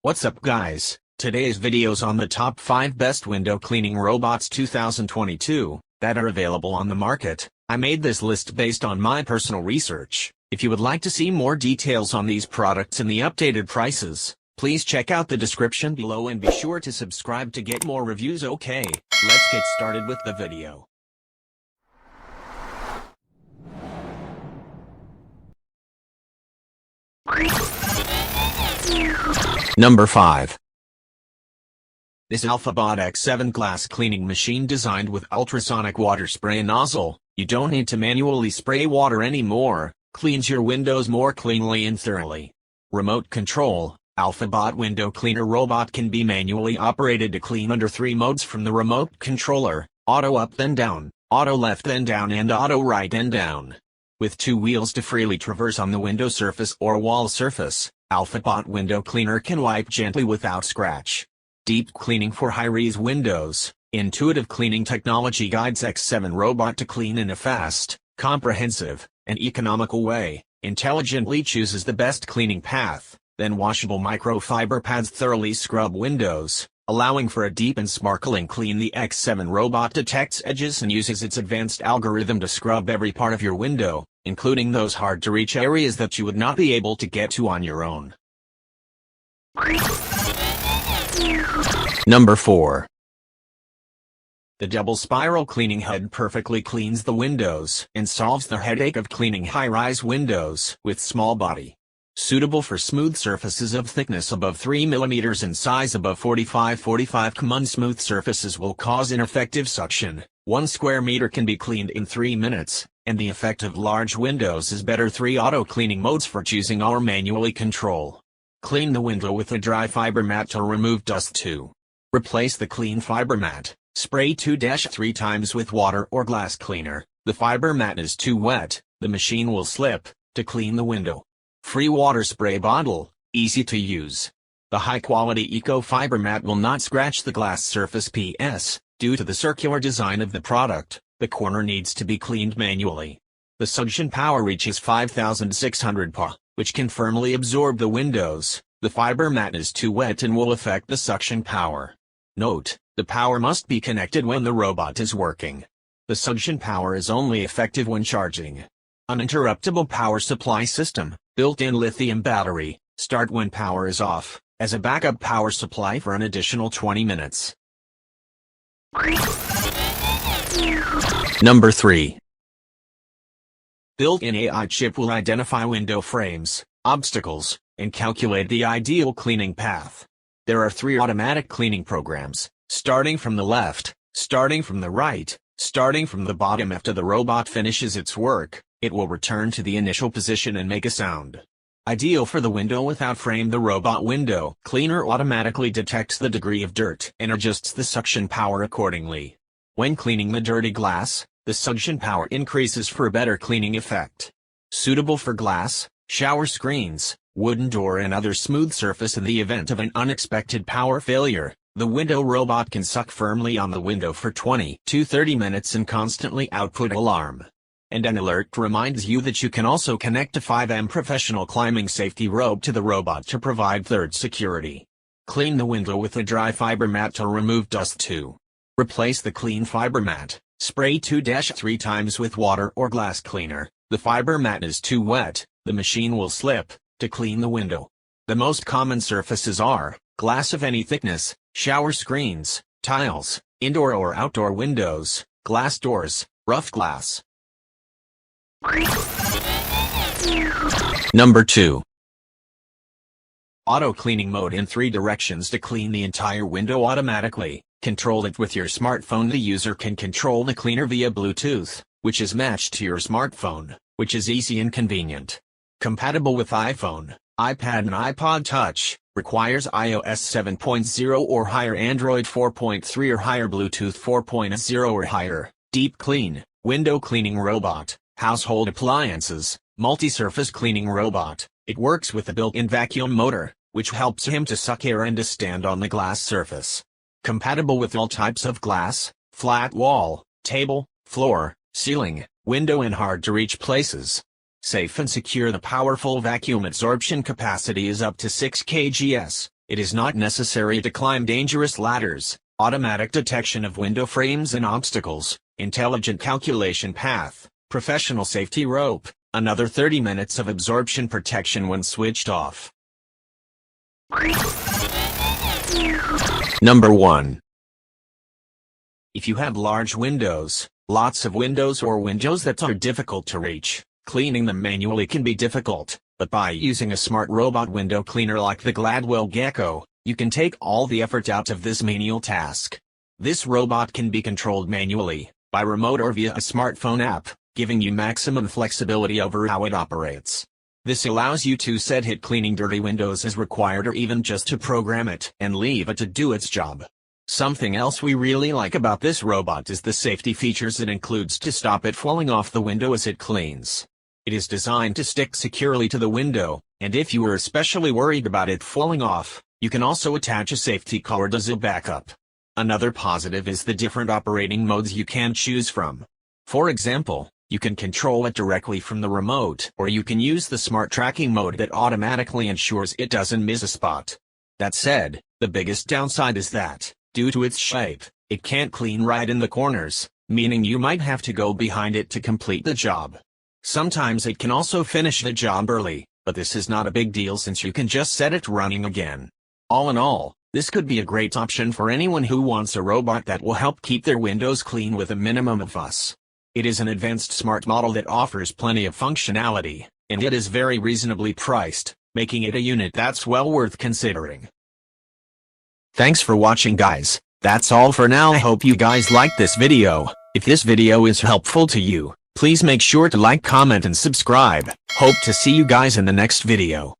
What's up guys, today's video's on the top 5 best window cleaning robots 2022, that are available on the market. I made this list based on my personal research. If you would like to see more details on these products and the updated prices, please check out the description below and be sure to subscribe to get more reviews. Okay, let's get started with the video. Number 5. This Alphabot X7 glass cleaning machine designed with ultrasonic water spray nozzle. You don't need to manually spray water anymore, cleans your windows more cleanly and thoroughly. Remote control. Alphabot window cleaner robot can be manually operated to clean under 3 modes from the remote controller: auto up then down, auto left then down, and auto right then down. With 2 wheels to freely traverse on the window surface or wall surface, Alphabot window cleaner can wipe gently without scratch. Deep cleaning for high-res windows. Intuitive cleaning technology guides X7 robot to clean in a fast, comprehensive, and economical way. Intelligently chooses the best cleaning path, then washable microfiber pads thoroughly scrub windows, allowing for a deep and sparkling clean. The X7 robot detects edges and uses its advanced algorithm to scrub every part of your window, including those hard-to-reach areas that you would not be able to get to on your own. Number 4. The double spiral cleaning head perfectly cleans the windows and solves the headache of cleaning high-rise windows with small body. Suitable for smooth surfaces of thickness above 3 mm and size above 45 mm. Smooth surfaces will cause ineffective suction. 1 square meter can be cleaned in 3 minutes, and the effect of large windows is better. 3 auto cleaning modes for choosing or manually control. Clean the window with a dry fiber mat to remove dust. 2. Replace the clean fiber mat. Spray 2-3 times with water or glass cleaner. The fiber mat is too wet, the machine will slip. To clean the window. Free water spray bottle, easy to use. The high-quality eco-fiber mat will not scratch the glass surface. PS, due to the circular design of the product, the corner needs to be cleaned manually. The suction power reaches 5,600 Pa, which can firmly absorb the windows. The fiber mat is too wet and will affect the suction power. Note, the power must be connected when the robot is working. The suction power is only effective when charging. Uninterruptible power supply system, built-in lithium battery, start when power is off, as a backup power supply for an additional 20 minutes. Number 3. Built-in AI chip will identify window frames, obstacles, and calculate the ideal cleaning path. There are 3 automatic cleaning programs, starting from the left, starting from the right, starting from the bottom. After the robot finishes its work, it will return to the initial position and make a sound. Ideal for the window without frame. The robot window cleaner automatically detects the degree of dirt and adjusts the suction power accordingly. When cleaning the dirty glass, the suction power increases for a better cleaning effect. Suitable for glass, shower screens, wooden door, and other smooth surface. In the event of an unexpected power failure, the window robot can suck firmly on the window for 20 to 30 minutes and constantly output alarm. And an alert reminds you that you can also connect a 5M professional climbing safety rope to the robot to provide third security. Clean the window with a dry fiber mat to remove dust. 2. Replace the clean fiber mat. Spray 2-3 times with water or glass cleaner. The fiber mat is too wet, the machine will slip. To clean the window. The most common surfaces are glass of any thickness, shower screens, tiles, indoor or outdoor windows, glass doors, rough glass. Number 2. Auto cleaning mode in 3 directions to clean the entire window automatically. Control it with your smartphone. The user can control the cleaner via Bluetooth, which is matched to your smartphone, which is easy and convenient. Compatible with iPhone, iPad and iPod Touch. Requires iOS 7.0 or higher, Android 4.3 or higher, Bluetooth 4.0 or higher. Deep clean, window cleaning robot. Household appliances, multi-surface cleaning robot. It works with a built-in vacuum motor, which helps him to suck air and to stand on the glass surface. Compatible with all types of glass, flat wall, table, floor, ceiling, window, and hard-to-reach places. Safe and secure. The powerful vacuum absorption capacity is up to 6 kgs. It is not necessary to climb dangerous ladders, automatic detection of window frames and obstacles, intelligent calculation path, professional safety rope, another 30 minutes of absorption protection when switched off. Number 1. If you have large windows, lots of windows or windows that are difficult to reach, cleaning them manually can be difficult, but by using a smart robot window cleaner like the Gladwell Gecko, you can take all the effort out of this menial task. This robot can be controlled manually, by remote or via a smartphone app, giving you maximum flexibility over how it operates. This allows you to set it cleaning dirty windows as required or even just to program it and leave it to do its job. Something else we really like about this robot is the safety features it includes to stop it falling off the window as it cleans. It is designed to stick securely to the window, and if you are especially worried about it falling off, you can also attach a safety cord as a backup. Another positive is the different operating modes you can choose from. For example, you can control it directly from the remote, or you can use the smart tracking mode that automatically ensures it doesn't miss a spot. That said, the biggest downside is that, due to its shape, it can't clean right in the corners, meaning you might have to go behind it to complete the job. Sometimes it can also finish the job early, but this is not a big deal since you can just set it running again. All in all, this could be a great option for anyone who wants a robot that will help keep their windows clean with a minimum of fuss. It is an advanced smart model that offers plenty of functionality, and it is very reasonably priced, making it a unit that's well worth considering. Thanks for watching, guys. That's all for now. I hope you guys liked this video. If this video is helpful to you, please make sure to like, comment and subscribe. Hope to see you guys in the next video.